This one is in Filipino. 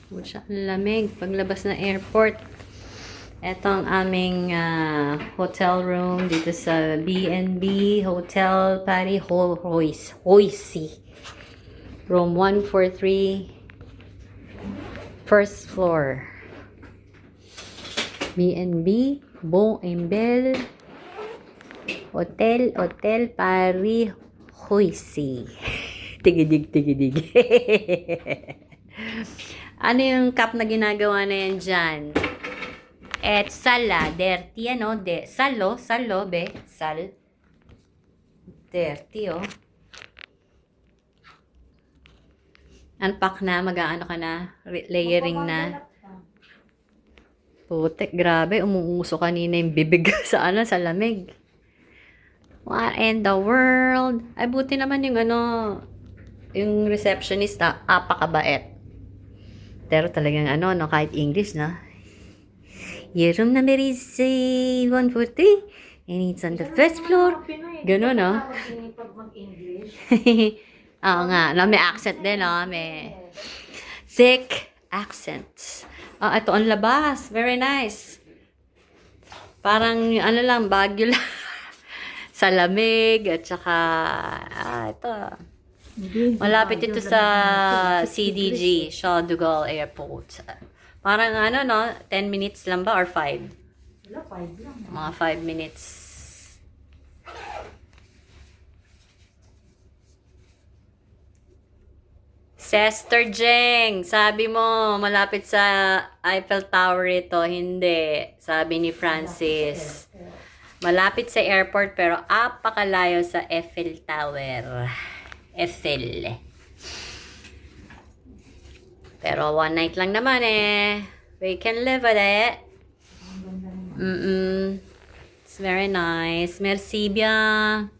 Pucha, ang lamig. Paglabas ng airport. Ito ang aming hotel room dito sa B&B Hotel Paris Hoisy. Room 143. First floor. B&B Bon Embel Hotel Paris Hoisy. Tigidig. Ano yung cup na ginagawa na yan dyan? Et sala, dirty, ano? Salo, be. Sal. Dirty, oh. Unpack na, mag-aano ka na. Layering na. Putek, grabe. Umuuso kanina yung bibig sa sa lamig. What in the world? Ay, buti naman yung yung receptionist, apakabait. Pero talagang no, kahit English, na. Your room number is 143 and it's on the first floor. Ganun, no? Oo nga. No, may accent din, no? May thick accent. Ito ang labas. Very nice. Parang, lang, Baguio lang. Sa lamig, at saka, ito. Malapit ito sa CDG, Charles de Gaulle Airport. Parang 10 minutes lang ba or 5? Wala, 5 lang. Mga 5 minutes. Sister Jeng, sabi mo malapit sa Eiffel Tower ito. Hindi. Sabi ni Francis. Malapit sa airport pero apakalayo sa Eiffel Tower. Eiffel. Pero one night lang naman eh. We can live with it. It's very nice. Merci bien.